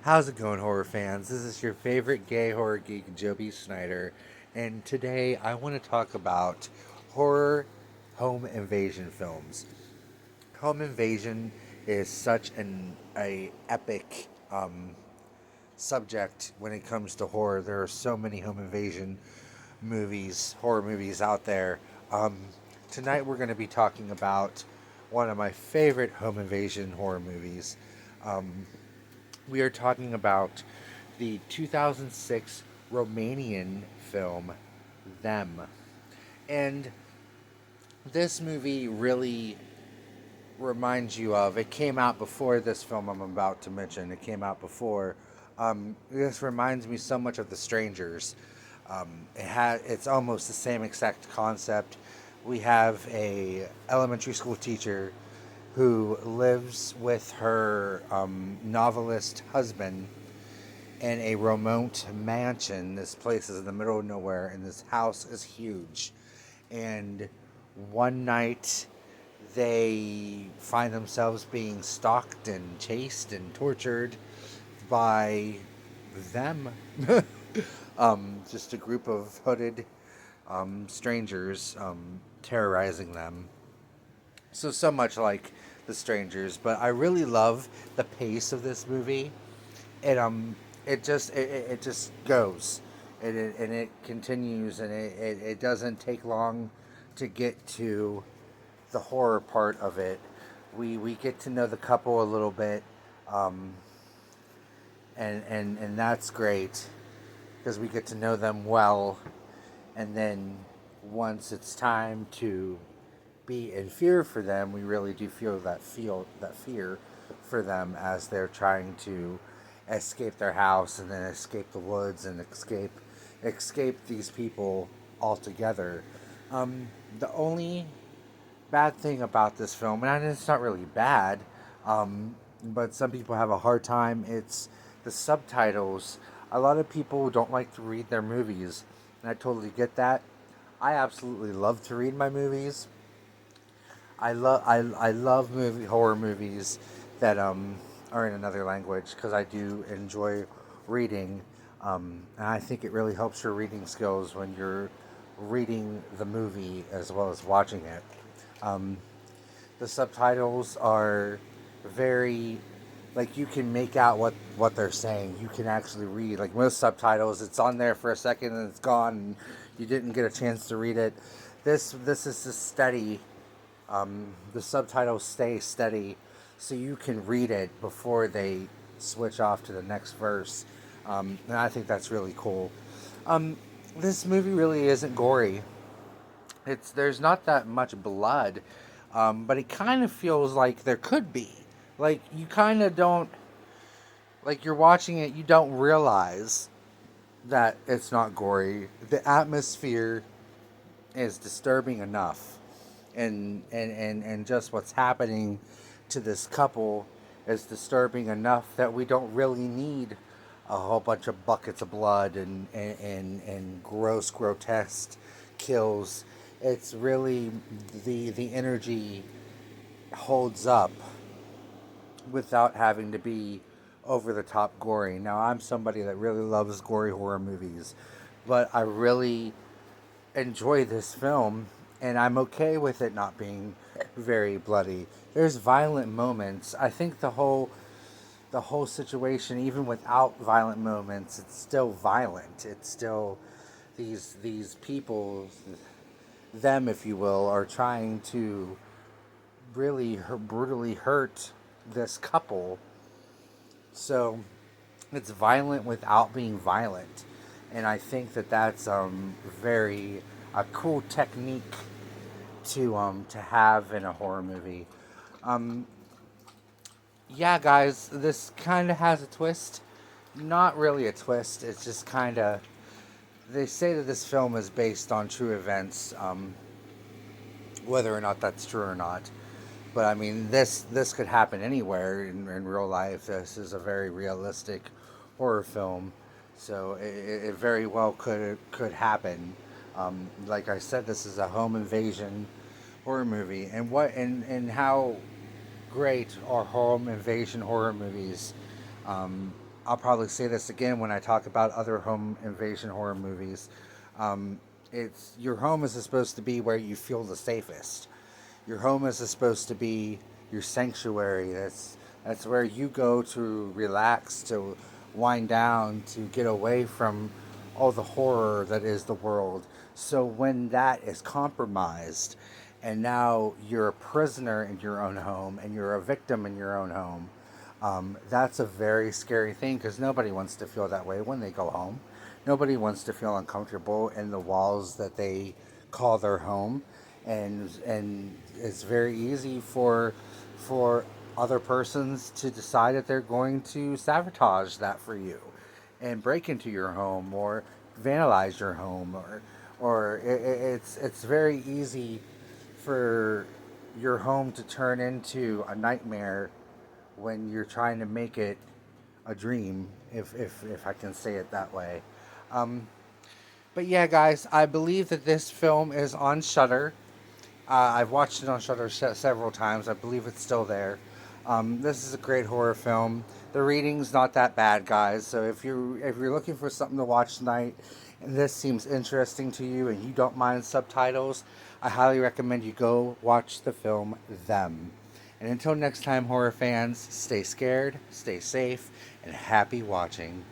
How's it going, horror fans? This is your favorite gay horror geek, Joby Snyder, and today I want to talk about horror home invasion films. Home invasion is such an a epic subject when it comes to horror. There are so many home invasion movies, horror movies out there. Um, Tonight we're going to be talking about one of my favorite home invasion horror movies. Um, we are talking about the 2006 Romanian film Them. And this movie really reminds you of, it came out before this film I'm about to mention. It came out before. This reminds me so much of The Strangers. It's almost the same exact concept. We have a elementary school teacher who lives with her novelist husband in a remote mansion. This place is in the middle of nowhere, and this house is huge. And one night, they find themselves being stalked and chased and tortured by them. Just a group of hooded strangers terrorizing them. So much like The Strangers, but I really love the pace of this movie. It just goes, and it continues, and it doesn't take long to get to the horror part of it. We get to know the couple a little bit, um, and that's great because we get to know them well, and then once it's time to be in fear for them, we really do feel that fear for them as they're trying to escape their house and then escape the woods and escape these people altogether. The only bad thing about this film, and it's not really bad, but some people have a hard time. It's the subtitles. A lot of people don't like to read their movies, and I totally get that. I absolutely love to read my movies. I love horror movies that are in another language because I do enjoy reading, and I think it really helps your reading skills when you're reading the movie as well as watching it. Um, the subtitles are very, like, you can make out what they're saying. You can actually read, like, most subtitles, it's on there for a second and it's gone and you didn't get a chance to read it. This is a steady, the subtitles stay steady so you can read it before they switch off to the next verse. And I think that's really cool. um, this movie really isn't gory. There's not that much blood, but it kind of feels like there could be. Like, you kind of don't, like, you're watching it, you don't realize that it's not gory. The atmosphere is disturbing enough, and just what's happening to this couple is disturbing enough that we don't really need a whole bunch of buckets of blood and gross, grotesque kills. It's really the energy holds up without having to be over the top gory. Now, I'm somebody that really loves gory horror movies, but I really enjoy this film, and I'm okay with it not being very bloody. There's violent moments. I think the whole situation, even without violent moments, it's still violent. It's still these people, them if you will, are trying to really brutally hurt this couple. So it's violent without being violent, and I think that that's very a cool technique to have in a horror movie. Um, yeah, guys, this kind of has a twist. Not really a twist. It's just kind of, they say that this film is based on true events. Whether or not that's true or not, but I mean, this could happen anywhere in real life. This is a very realistic horror film, so it very well could happen. Like I said, this is a home invasion horror movie, and how great are home invasion horror movies? I'll probably say this again when I talk about other home invasion horror movies. Um, it's your home is supposed to be where you feel the safest. Your home is supposed to be your sanctuary. That's where you go to relax, to wind down, to get away from all the horror that is the world. So when that is compromised, and now you're a prisoner in your own home, and you're a victim in your own home, that's a very scary thing because nobody wants to feel that way when they go home. Nobody wants to feel uncomfortable in the walls that they call their home, and it's very easy for other persons to decide that they're going to sabotage that for you, and break into your home or vandalize your home, or it's very easy for your home to turn into a nightmare when you're trying to make it a dream, if I can say it that way. Um, but yeah, guys, I believe that this film is on Shutter. I've watched it on Shutter several times. I believe it's still there. This is a great horror film. The reading's not that bad, guys. So if you're looking for something to watch tonight, and this seems interesting to you, and you don't mind subtitles, I highly recommend you go watch the film Them. And until next time, horror fans, stay scared, stay safe, and happy watching.